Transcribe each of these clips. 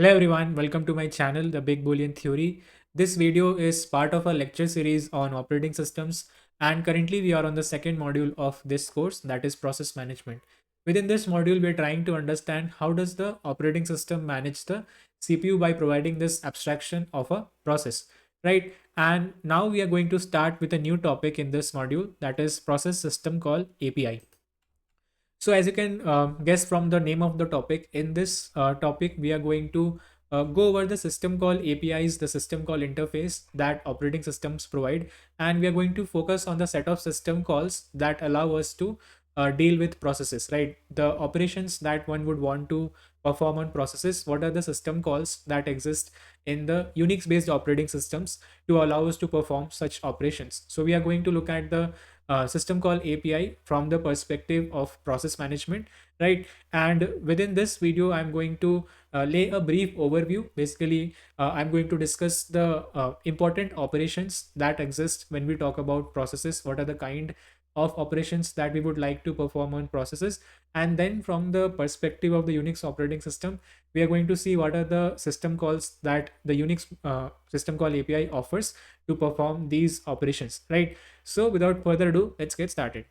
Hello everyone, welcome to my channel, The Big Boolean Theory. This video is part of a lecture series on operating systems, and currently we are on the second module of this course, that is process management. Within this module, we are trying to understand how does the operating system manage the CPU by providing this abstraction of a process, right? And now we are going to start with a new topic in this module, that is process system call API. So as you can guess from the name of the topic, in this topic, we are going to go over the system call APIs, the system call interface that operating systems provide. And we are going to focus on the set of system calls that allow us to deal with processes, right? The operations that one would want to perform on processes. What are the system calls that exist in the Unix based operating systems to allow us to perform such operations? So we are going to look at the system call API from the perspective of process management, right? And within this video, I'm going to lay a brief overview. Basically, I'm going to discuss the important operations that exist when we talk about processes. What are the kind of operations that we would like to perform on processes? And then from the perspective of the Unix operating system, we are going to see what are the system calls that the Unix system call API offers to perform these operations, right? So without further ado, let's get started.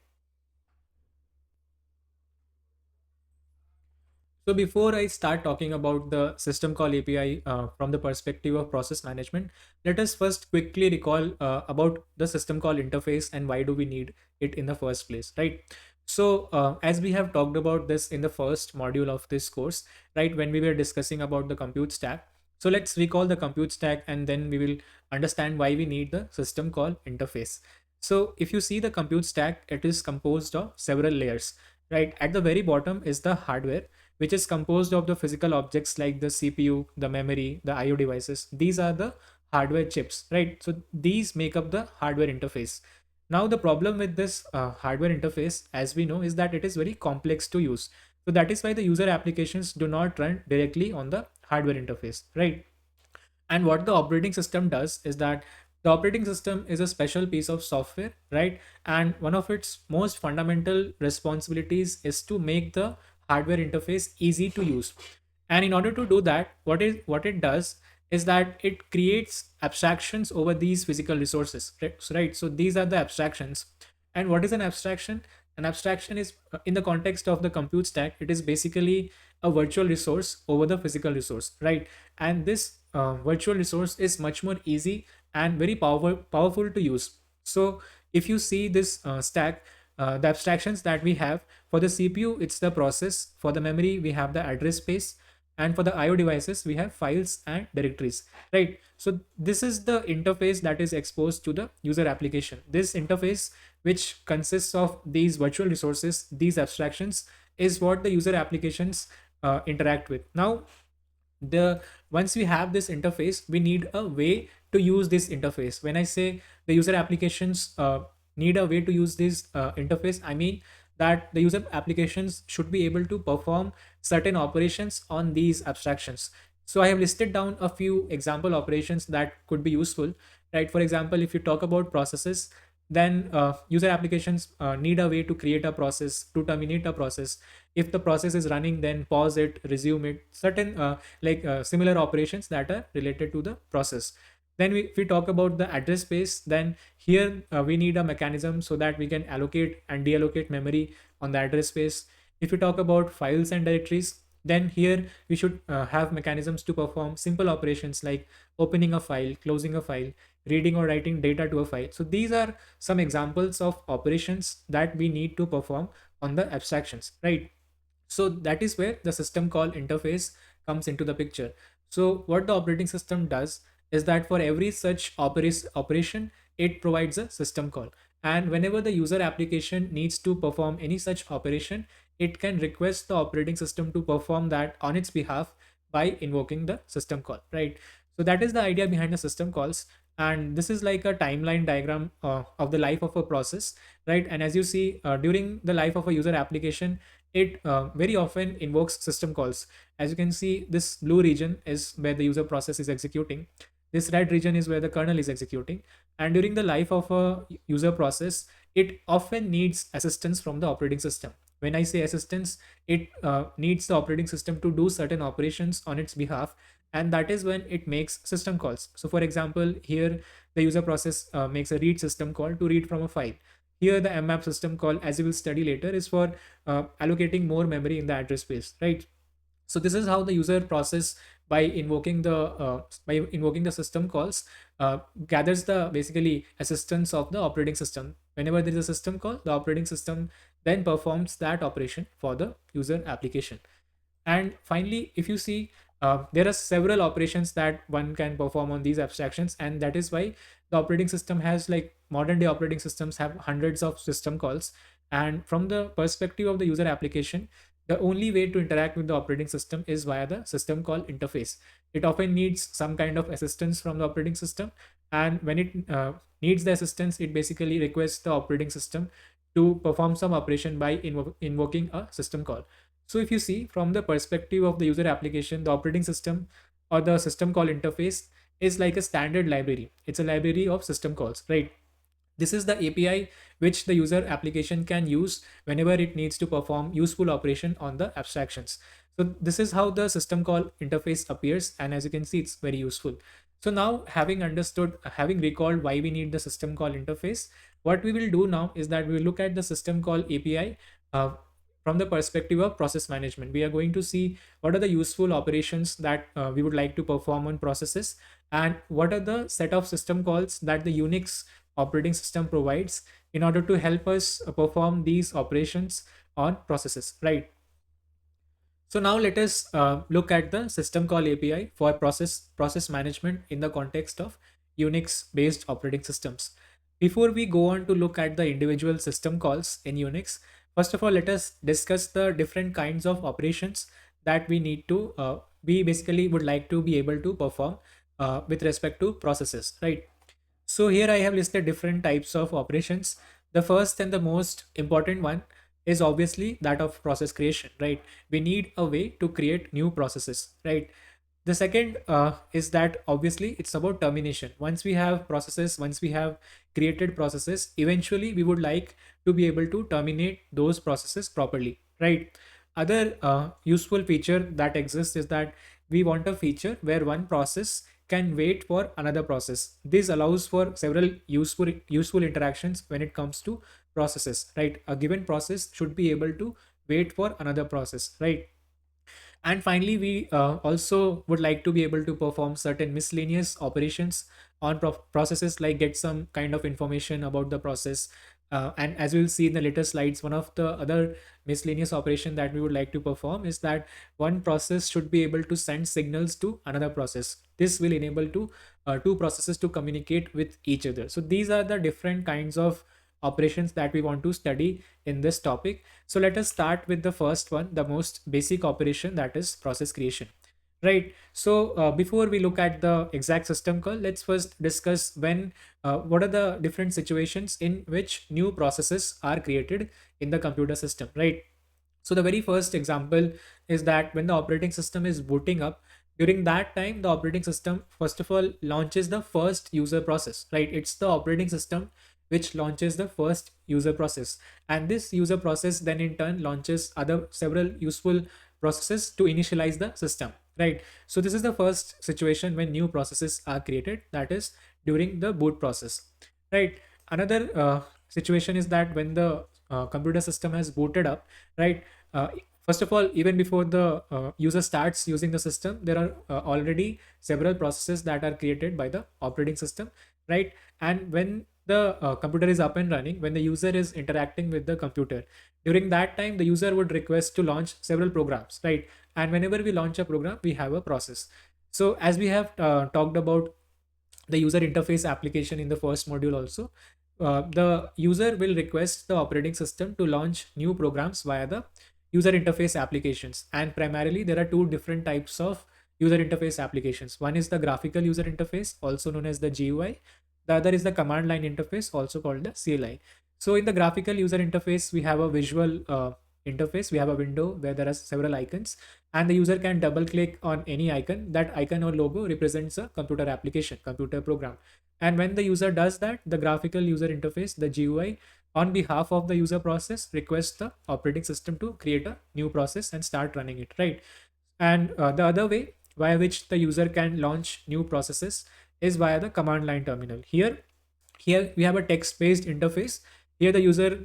So before I start talking about the system call API from the perspective of process management, let us first quickly recall about the system call interface and why do we need it in the first place, right? So as we have talked about this in the first module of this course, right, when we were discussing about the compute stack. So let's recall the compute stack and then we will understand why we need the system call interface. So if you see the compute stack, it is composed of several layers, right? At the very bottom is the hardware, which is composed of the physical objects like the CPU, the memory, the IO devices. These are the hardware chips, right? So these make up the hardware interface. Now, the problem with this hardware interface, as we know, is that it is very complex to use. So that is why the user applications do not run directly on the hardware interface, right? And what the operating system does is that the operating system is a special piece of software, right? And one of its most fundamental responsibilities is to make the hardware interface easy to use. And in order to do that, what it does is that it creates abstractions over these physical resources, right? So these are the abstractions. And what is an abstraction? An abstraction is, in the context of the compute stack, it is basically a virtual resource over the physical resource, right? And this virtual resource is much more easy and very powerful to use. So if you see this stack, the abstractions that we have for the CPU, it's the process. For the memory, we have the address space, and for the IO devices, we have files and directories, right? So this is the interface that is exposed to the user application. This interface, which consists of these virtual resources, these abstractions, is what the user applications interact with. Now, the once we have this interface, we need a way to use this interface. When I say the user applications need a way to use this interface, I mean that the user applications should be able to perform certain operations on these abstractions. So I have listed down a few example operations that could be useful, right? For example, if you talk about processes, then user applications need a way to create a process, to terminate a process. If the process is running, then pause it, resume it, certain similar operations that are related to the process. Then if we talk about the address space, then here we need a mechanism so that we can allocate and deallocate memory on the address space. If we talk about files and directories, then here we should have mechanisms to perform simple operations like opening a file, closing a file, reading or writing data to a file. So these are some examples of operations that we need to perform on the abstractions, right? So that is where the system call interface comes into the picture. So what the operating system does is that for every such operation, it provides a system call. And whenever the user application needs to perform any such operation, it can request the operating system to perform that on its behalf by invoking the system call, right? So that is the idea behind the system calls. And this is like a timeline diagram of the life of a process, right? And as you see, during the life of a user application, it very often invokes system calls. As you can see, this blue region is where the user process is executing. This red region is where the kernel is executing. And during the life of a user process, it often needs assistance from the operating system. When I say assistance, it needs the operating system to do certain operations on its behalf. and that is when it makes system calls. So for example, here the user process makes a read system call to read from a file. Here the mmap system call, as you will study later, is for allocating more memory in the address space, right? So this is how the user process, by invoking the system calls, gathers the basically assistance of the operating system. Whenever there is a system call, the operating system then performs that operation for the user application. And finally, if you see, there are several operations that one can perform on these abstractions, and that is why the operating system has, like, modern day operating systems have hundreds of system calls. And from the perspective of the user application, the only way to interact with the operating system is via the system call interface. It often needs some kind of assistance from the operating system, and when it needs the assistance, it basically requests the operating system to perform some operation by invoking a system call. So if you see, from the perspective of the user application, the operating system or the system call interface is like a standard library. It's a library of system calls, right? This is the API which the user application can use whenever it needs to perform useful operation on the abstractions. So this is how the system call interface appears, and as you can see, it's very useful. So now, having understood, having recalled why we need the system call interface, what we will do now is that we will look at the system call API from the perspective of process management. We are going to see what are the useful operations that we would like to perform on processes, and what are the set of system calls that the Unix operating system provides in order to help us perform these operations on processes, right? So now let us look at the system call API for process management in the context of Unix based operating systems. Before we go on to look at the individual system calls in Unix, first of all, let us discuss the different kinds of operations that we basically would like to be able to perform with respect to processes, right? So here I have listed different types of operations. The first and the most important one is obviously that of process creation, right? We need a way to create new processes, right? The second is that obviously it's about termination. Once we have processes, once we have created processes, eventually we would like to be able to terminate those processes properly, right? Other useful feature that exists is that we want a feature where one process can wait for another process. This allows for several useful interactions when it comes to processes, right? A given process should be able to wait for another process, right? And finally, we also would like to be able to perform certain miscellaneous operations on processes, like get some kind of information about the process. And as we'll see in the later slides, one of the other miscellaneous operation that we would like to perform is that one process should be able to send signals to another process. This will enable two processes to communicate with each other. So these are the different kinds of operations that we want to study in this topic. So let us start with the first one, the most basic operation, that is process creation. Right. So before we look at the exact system call, let's first discuss what are the different situations in which new processes are created in the computer system. Right. So the very first example is that when the operating system is booting up, during that time, the operating system, first of all, launches the first user process, right? It's the operating system which launches the first user process. And this user process then in turn launches other several useful processes to initialize the system, right? So this is the first situation when new processes are created, that is during the boot process, right? Another situation is that when the computer system has booted up, right? First of all, even before the user starts using the system, there are already several processes that are created by the operating system, right? And when the computer is up and running, when the user is interacting with the computer, during that time the user would request to launch several programs, right? And whenever we launch a program, we have a process. So as we have talked about the user interface application in the first module also, the user will request the operating system to launch new programs via the user interface applications. And primarily there are two different types of user interface applications. One is the graphical user interface, also known as the GUI. The other is the command line interface, also called the CLI. So in the graphical user interface, we have a visual interface. We have a window where there are several icons, and the user can double click on any icon. That icon or logo represents a computer application, computer program. And when the user does that, the graphical user interface, the GUI, on behalf of the user process, requests the operating system to create a new process and start running it, right? And the other way, via which the user can launch new processes is via the command line terminal. Here we have a text based interface. Here the user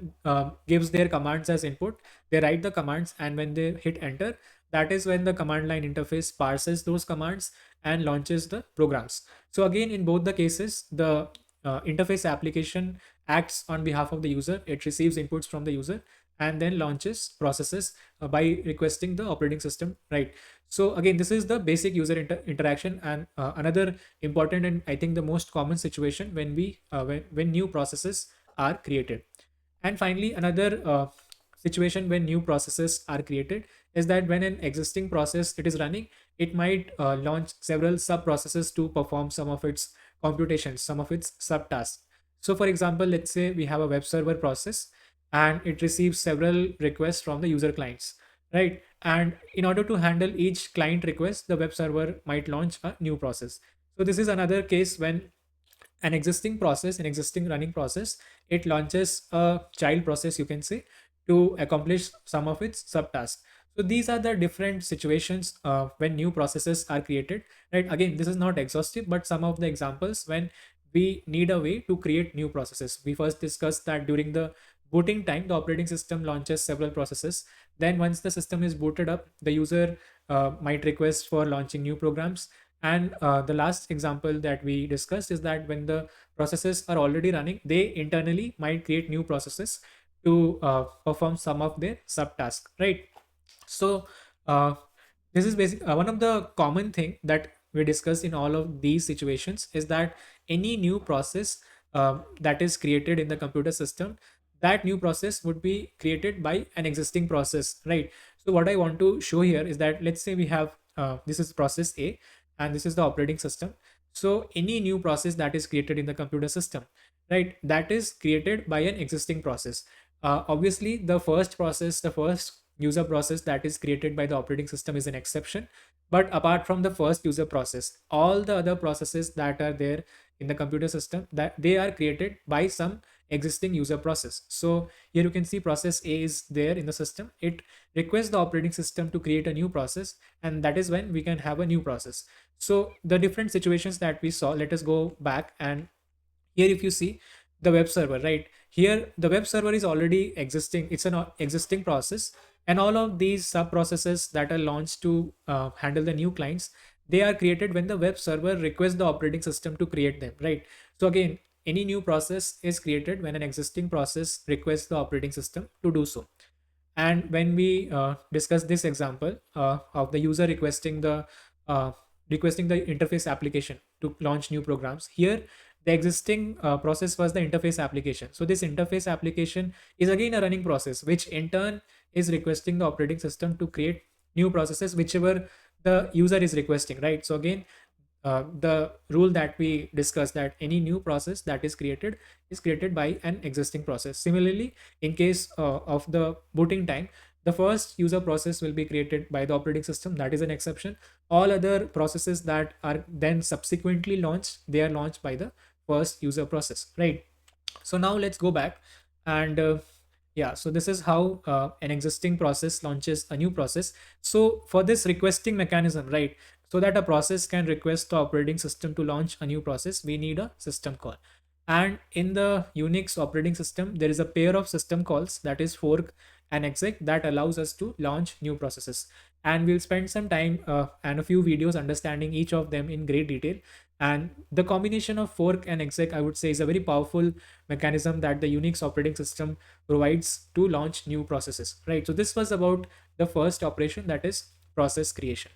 gives their commands as input. They write the commands, and when they hit enter, that is when the command line interface parses those commands and launches the programs. So again, in both the cases, the interface application acts on behalf of the user. It receives inputs from the user and then launches processes by requesting the operating system, right? So again, this is the basic user interaction. And another important and I think the most common situation when when new processes are created. And finally, another situation when new processes are created is that when an existing process it is running, it might launch several sub processes to perform some of its computations, some of its subtasks. So for example, let's say we have a web server process and it receives several requests from the user clients, right? And in order to handle each client request, the web server might launch a new process. So this is another case when an existing process, an existing running process, it launches a child process, you can say, to accomplish some of its subtasks. So these are the different situations when new processes are created, right? Again, this is not exhaustive, but some of the examples when we need a way to create new processes. We first discussed that during the booting time, the operating system launches several processes. Then once the system is booted up, the user might request for launching new programs. And the last example that we discussed is that when the processes are already running, they internally might create new processes to perform some of their subtasks, right? So uh, this is basic. One of the common thing that we discussed in all of these situations is that any new process that is created in the computer system, that new process would be created by an existing process, right? So what I want to show here is that let's say we have this is process A and this is the operating system. So any new process that is created in the computer system, right, that is created by an existing process. Obviously, the first process, the first user process that is created by the operating system is an exception. But apart from the first user process, all the other processes that are there in the computer system, that they are created by some existing user process. So here you can see process A is there in the system. It requests the operating system to create a new process, and that is when we can have a new process. So the different situations that we saw, let us go back. And here if you see the web server, right, here the web server is already existing. It's an existing process, and all of these sub processes that are launched to handle the new clients, they are created when the web server requests the operating system to create them, right? So again, any new process is created when an existing process requests the operating system to do so. And when we discuss this example of the user uh, requesting the interface application to launch new programs, here the existing process was the interface application. So this interface application is again a running process, which in turn is requesting the operating system to create new processes, whichever the user is requesting, right? So again, the rule that we discussed, that any new process that is created by an existing process. Similarly, in case of the booting time, the first user process will be created by the operating system. That is an exception. All other processes that are then subsequently launched, they are launched by the first user process, right? So now let's go back. And yeah, so this is how an existing process launches a new process. So for this requesting mechanism, right, so that a process can request the operating system to launch a new process, we need a system call. And in the Unix operating system, there is a pair of system calls, that is fork and exec, that allows us to launch new processes. And we'll spend some time and a few videos understanding each of them in great detail. And the combination of fork and exec, I would say, is a very powerful mechanism that the Unix operating system provides to launch new processes, right? So this was about the first operation, that is process creation.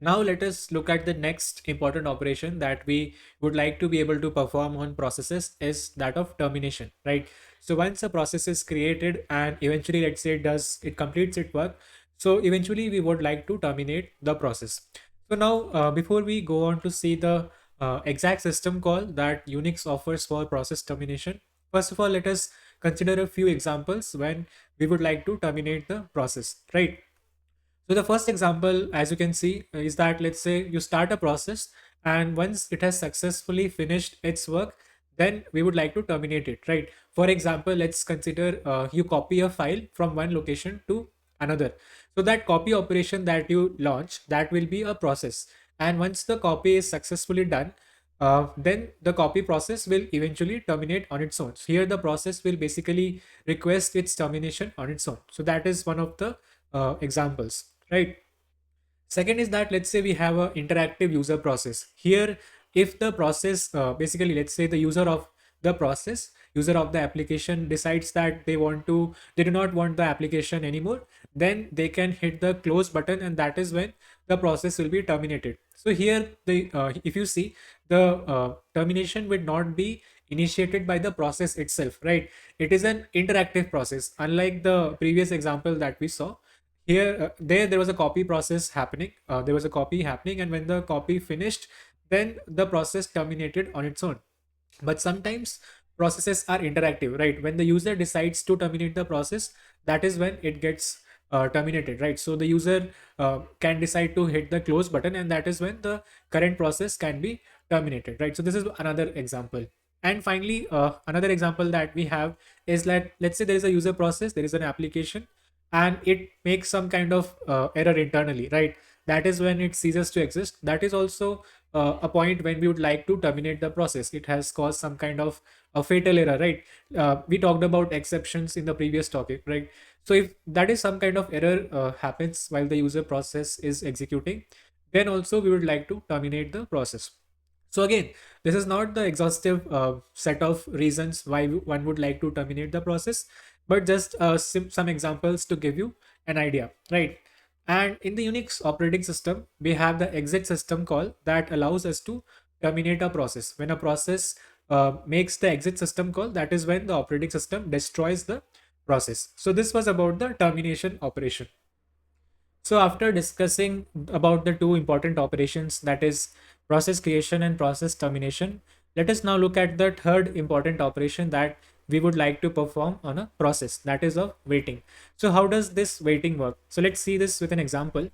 Now let us look at the next important operation that we would like to be able to perform on processes, is that of termination, right? So once a process is created and eventually, let's say, it completes its work, so eventually we would like to terminate the process. So now before we go on to see the exact system call that Unix offers for process termination, first of all, let us consider a few examples when we would like to terminate the process, right? So the first example, as you can see, is that let's say you start a process, and once it has successfully finished its work, then we would like to terminate it, right? For example, let's consider you copy a file from one location to another. So that copy operation that you launch, that will be a process. And once the copy is successfully done, then the copy process will eventually terminate on its own. So here the process will basically request its termination on its own. So that is one of the examples, right? Second is that let's say we have a interactive user process. Here, if the process, basically, let's say the user of the application decides that they do not want the application anymore, then they can hit the close button, and that is when the process will be terminated. So here, if you see, the termination would not be initiated by the process itself, right? It is an interactive process, unlike the previous example that we saw. Here there was a copy process happening, there was a copy happening, and when the copy finished, then the process terminated on its own. But sometimes processes are interactive, right? When the user decides to terminate the process, that is when it gets terminated, right? So the user can decide to hit the close button, and that is when the current process can be terminated, right? So this is another example. And finally, another example that we have is that let's say there is a user process, there is an application, and it makes some kind of error internally, right? That is when it ceases to exist. That is also a point when we would like to terminate the process. It has caused some kind of a fatal error, right? We talked about exceptions in the previous topic, right? So if that is some kind of error happens while the user process is executing, then also we would like to terminate the process. So again, this is not the exhaustive set of reasons why one would like to terminate the process, but just some examples to give you an idea, right? And in the Unix operating system, we have the exit system call that allows us to terminate a process. When a process makes the exit system call, that is when the operating system destroys the process. So this was about the termination operation. So after discussing about the two important operations, that is process creation and process termination, let us now look at the third important operation that we would like to perform on a process, that is of waiting. So how does this waiting work? So let's see this with an example.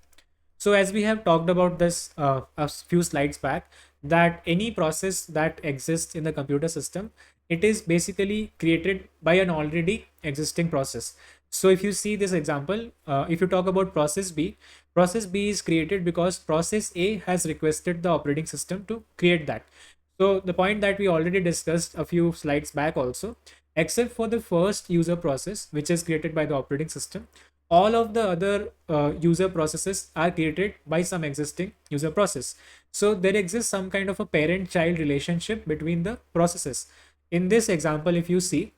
So as we have talked about this a few slides back, that any process that exists in the computer system, it is basically created by an already existing process. So if you see this example, if you talk about process B is created because process A has requested the operating system to create that. So the point that we already discussed a few slides back also, except for the first user process, which is created by the operating system, all of the other user processes are created by some existing user process. So there exists some kind of a parent-child relationship between the processes. In this example, if you see,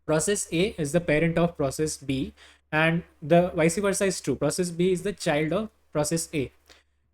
process A is the parent of process B, and the vice versa is true. Process B is the child of process A.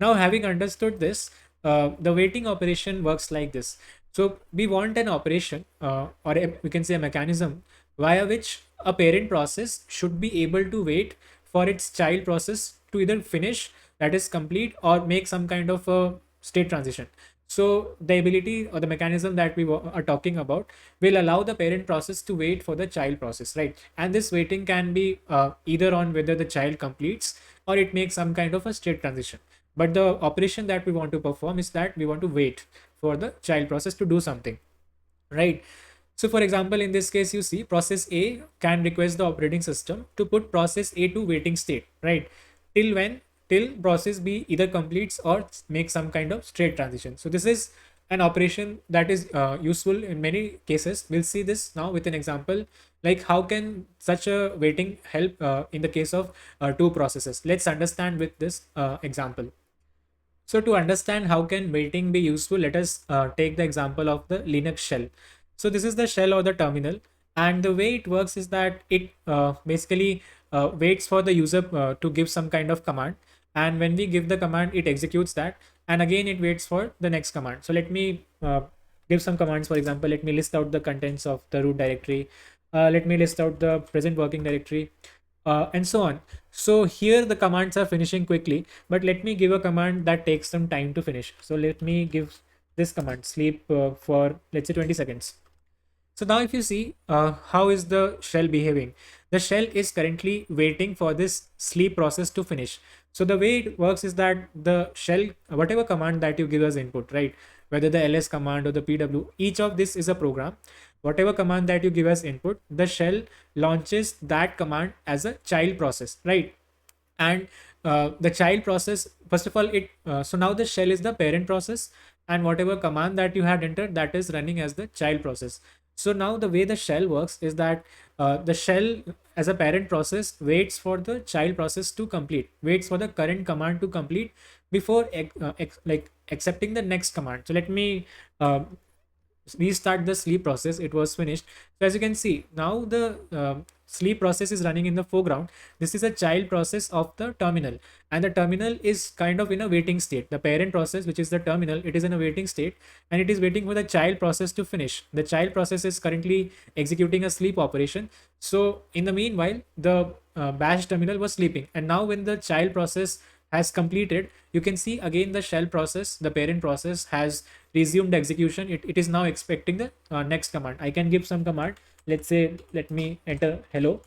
Now, having understood this, the waiting operation works like this. So we want an operation, we can say a mechanism via which a parent process should be able to wait for its child process to either finish, that is complete, or make some kind of a state transition. So the ability or the mechanism that we are talking about will allow the parent process to wait for the child process, right? And this waiting can be either on whether the child completes or it makes some kind of a state transition. But the operation that we want to perform is that we want to wait for the child process to do something, right? So for example, in this case, you see process A can request the operating system to put process A to waiting state, right? Till when? Till process B either completes or makes some kind of state transition. So this is an operation that is useful in many cases. We'll see this now with an example, like how can such a waiting help in the case of two processes. Let's understand with this example. So to understand how can waiting be useful, let us take the example of the Linux shell. So this is the shell or the terminal, and the way it works is that it basically waits for the user to give some kind of command, and when we give the command, it executes that, and again it waits for the next command. So let me give some commands. For example, let me list out the contents of the root directory. Let me list out the present working directory, and so on. So here the commands are finishing quickly, but let me give a command that takes some time to finish. So let me give this command sleep for let's say 20 seconds. So now if you see how is the shell behaving, the shell is currently waiting for this sleep process to finish. So the way it works is that the shell, whatever command that you give as input, right, whether the ls command or the pw, each of this is a program. Whatever command that you give as input, the shell launches that command as a child process, right? And the child process, first of all, it so now the shell is the parent process, and whatever command that you had entered, that is running as the child process. So now the way the shell works is that the shell as a parent process waits for the child process to complete, waits for the current command to complete before like accepting the next command. So let me uh, restart the sleep process. It was finished. So as you can see, now the sleep process is running in the foreground. This is a child process of the terminal, and the terminal is kind of in a waiting state. The parent process, which is the terminal, it is in a waiting state, and it is waiting for the child process to finish. The child process is currently executing a sleep operation. So in the meanwhile, the bash terminal was sleeping, and now when the child process has completed, you can see again the shell process, the parent process, has resumed execution. It is now expecting the next command. I can give some command. Let's say, let me enter hello,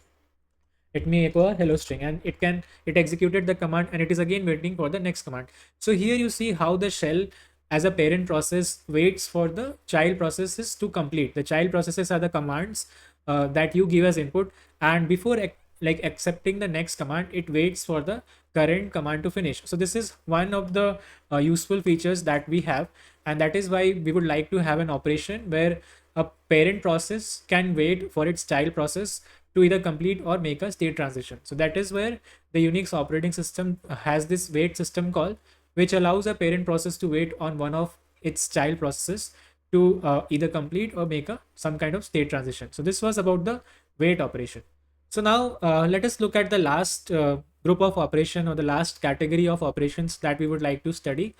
let me echo a hello string, and it executed the command, and it is again waiting for the next command. So here you see how the shell as a parent process waits for the child processes to complete. The child processes are the commands that you give as input, and before like accepting the next command, it waits for the current command to finish. So this is one of the useful features that we have, and that is why we would like to have an operation where a parent process can wait for its child process to either complete or make a state transition. So that is where the Unix operating system has this wait system call, which allows a parent process to wait on one of its child processes to either complete or make a some kind of state transition. So this was about the wait operation. So now let us look at the last group of operation, or the last category of operations that we would like to study.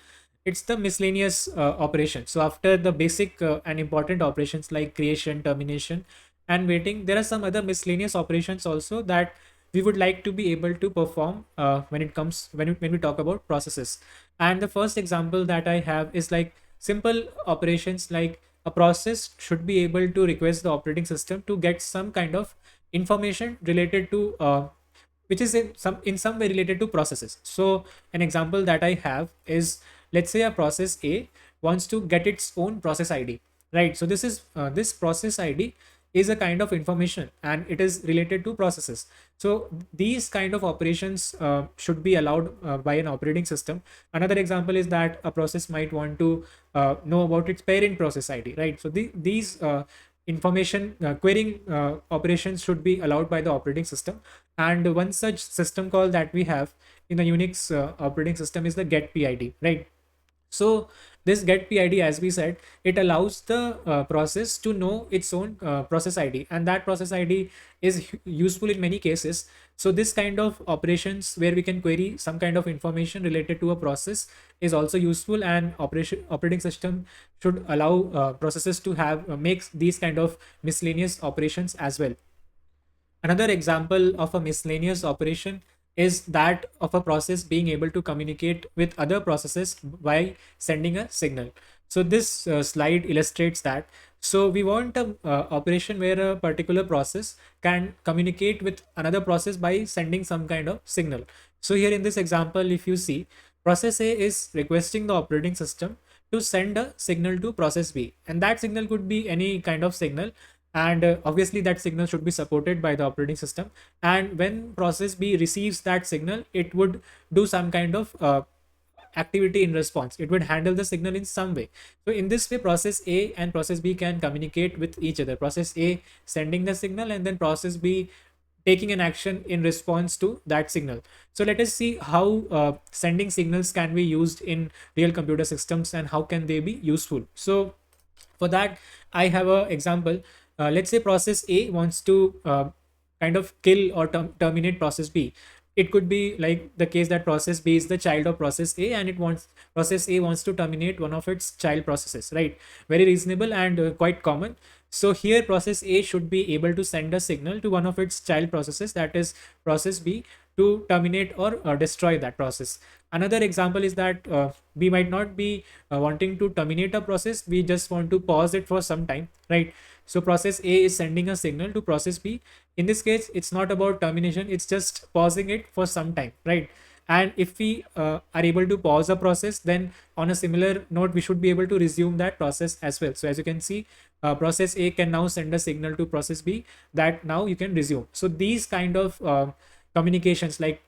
It's the miscellaneous operation. So after the basic and important operations like creation, termination, and waiting, there are some other miscellaneous operations also that we would like to be able to perform when it comes when we talk about processes. And the first example that I have is like simple operations, like a process should be able to request the operating system to get some kind of information related to which is in some way related to processes. So an example that I have is, let's say a process A wants to get its own process ID, right? So this process ID is a kind of information, and it is related to processes. So these kind of operations should be allowed by an operating system. Another example is that a process might want to know about its parent process ID, right? So these information querying operations should be allowed by the operating system. And one such system call that we have in the Unix operating system is the get PID, right? So this get PID, as we said, it allows the process to know its own process ID, and that process ID is useful in many cases. So this kind of operations where we can query some kind of information related to a process is also useful, and operating system should allow processes to have make these kind of miscellaneous operations as well. Another example of a miscellaneous operation is that of a process being able to communicate with other processes by sending a signal. So this slide illustrates that. So we want a operation where a particular process can communicate with another process by sending some kind of signal. So here in this example, if you see, process A is requesting the operating system to send a signal to process B, and that signal could be any kind of signal, and obviously that signal should be supported by the operating system. And when process B receives that signal, it would do some kind of activity in response. It would handle the signal in some way. So in this way, process A and process B can communicate with each other. Process A sending the signal, and then process B taking an action in response to that signal. So let us see how sending signals can be used in real computer systems, and how can they be useful. So for that, I have a example. Let's say process A wants to kind of kill or terminate process B. It could be like the case that process B is the child of process A, and it wants process A wants to terminate one of its child processes, right? Very reasonable and quite common. So here process A should be able to send a signal to one of its child processes, that is process B, to terminate or destroy that process. Another example is that we might not be wanting to terminate a process, we just want to pause it for some time, right? So process A is sending a signal to process B. In this case, it's not about termination, it's just pausing it for some time, right? And if we are able to pause a process, then on a similar note, we should be able to resume that process as well. So as you can see, process A can now send a signal to process B that now you can resume. So these kind of communications, like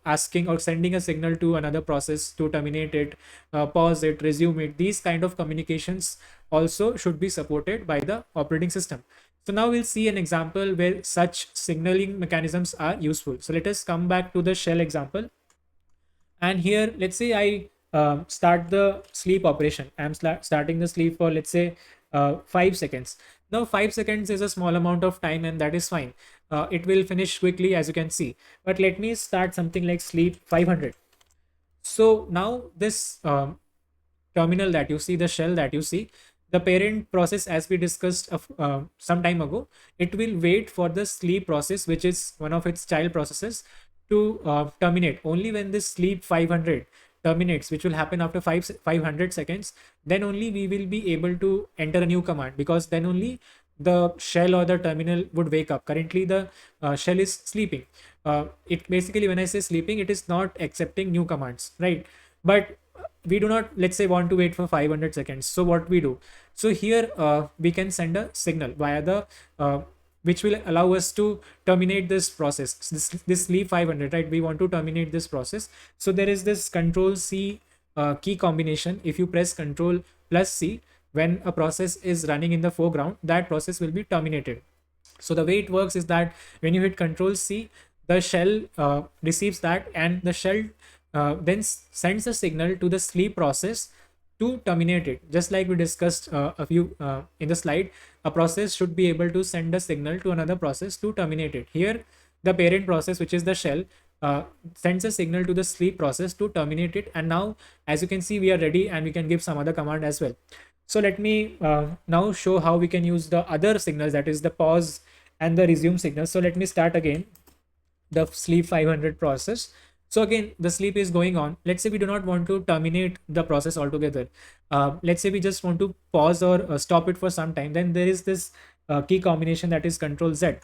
asking or sending a signal to another process to terminate it, pause it, resume it. These kind of communications also should be supported by the operating system. So now we'll see an example where such signaling mechanisms are useful. So let us come back to the shell example. And here, let's say I start the sleep operation. I'm starting the sleep for, let's say, 5 seconds. Now 5 seconds is a small amount of time, and that is fine. It will finish quickly, as you can see. But let me start something like sleep 500. So now this terminal that you see, the shell that you see, the parent process, as we discussed some time ago, it will wait for the sleep process, which is one of its child processes, to terminate. Only when this sleep 500 terminates, which will happen after 500 seconds, then only we will be able to enter a new command, because then only the shell or the terminal would wake up. Currently the shell is sleeping. It basically, when I say sleeping, it is not accepting new commands, right? But we do not, let's say, want to wait for 500 seconds. So what we do, so here we can send a signal via the which will allow us to terminate this process, this sleep 500, right? We want to terminate this process. So there is this control C key combination. If you press control plus C, when a process is running in the foreground, that process will be terminated. So the way it works is that when you hit control C, the shell receives that, and the shell then sends a signal to the sleep process to terminate it. Just like we discussed a few in the slide, a process should be able to send a signal to another process to terminate it. Here the parent process, which is the shell, sends a signal to the sleep process to terminate it. And now, as you can see, we are ready, and we can give some other command as well. So let me now show how we can use the other signals, that is the pause and the resume signals. So let me start again the sleep 500 process. So again, the sleep is going on. Let's say we do not want to terminate the process altogether. Let's say we just want to pause or stop it for some time. Then there is this key combination, that is control Z.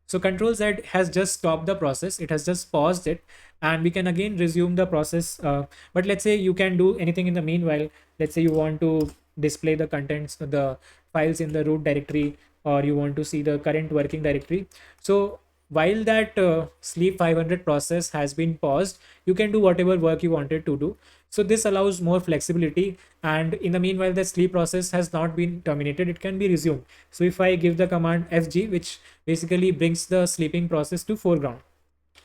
So control Z has just stopped the process. It has just paused it, and we can again resume the process. But let's say you can do anything in the meanwhile. Let's say you want to display the contents, the files in the root directory, or you want to see the current working directory. So while that sleep 500 process has been paused, you can do whatever work you wanted to do. So this allows more flexibility, and in the meanwhile the sleep process has not been terminated, it can be resumed. So if I give the command fg, which basically brings the sleeping process to foreground,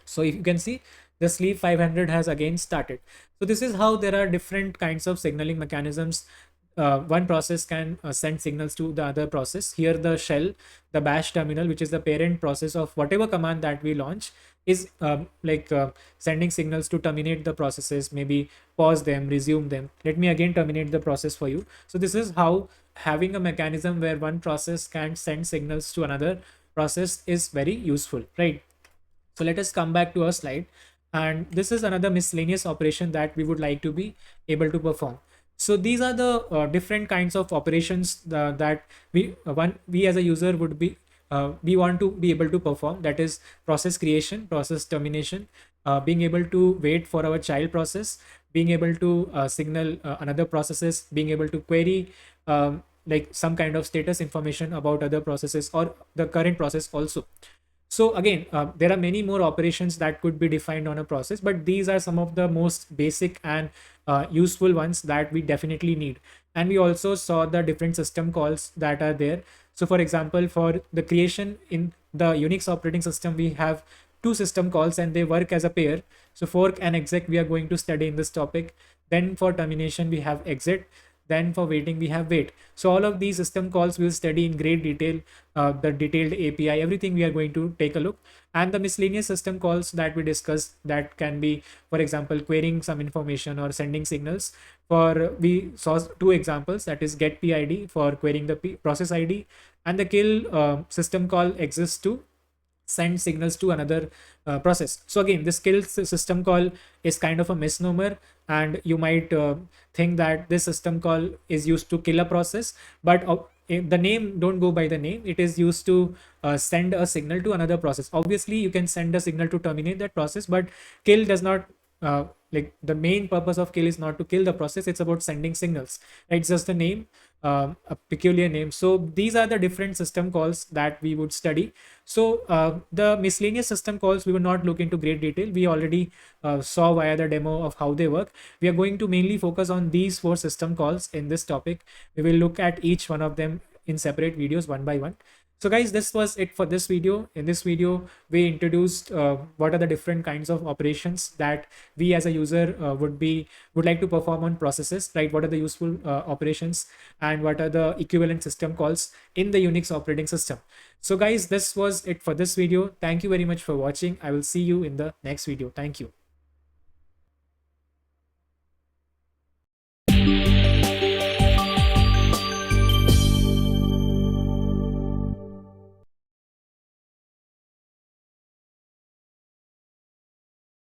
so if you can see, the sleep 500 has again started. So this is how there are different kinds of signaling mechanisms. One process can send signals to the other process. Here the shell, the bash terminal, which is the parent process of whatever command that we launch, is sending signals to terminate the processes, maybe pause them, resume them. Let me again terminate the process for you. So this is how having a mechanism where one process can send signals to another process is very useful, right? So let us come back to our slide. And this is another miscellaneous operation that we would like to be able to perform. So these are the different kinds of operations that we as a user would be we want to be able to perform. That is process creation, process termination, being able to wait for our child process, being able to signal another processes, being able to query like some kind of status information about other processes or the current process also. So again, there are many more operations that could be defined on a process, but these are some of the most basic and useful ones that we definitely need. And we also saw the different system calls that are there. So for example, for the creation in the Unix operating system, we have two system calls and they work as a pair. So fork and exec we are going to study in this topic. Then for termination, we have exit. Then for waiting, we have wait. So all of these system calls we'll study in great detail, the detailed API, everything we are going to take a look. And the miscellaneous system calls that we discussed, that can be, for example, querying some information or sending signals. For we saw two examples, that is get PID for querying the process ID, and the kill system call exists to send signals to another process. So again, this kill system call is kind of a misnomer, and you might think that this system call is used to kill a process, but the name don't go by the name. It is used to send a signal to another process. Obviously you can send a signal to terminate that process, but kill does not like the main purpose of kill is not to kill the process, it's about sending signals. It's just a name, a peculiar name. So these are the different system calls that we would study. So the miscellaneous system calls we will not look into great detail. We already saw via the demo of how they work. We are going to mainly focus on these four system calls in this topic. We will look at each one of them in separate videos one by one. So guys, this was it for this video. In this video, we introduced what are the different kinds of operations that we as a user would like to perform on processes, right? What are the useful operations and what are the equivalent system calls in the Unix operating system. So guys, this was it for this video. Thank you very much for watching. I will see you in the next video. Thank you.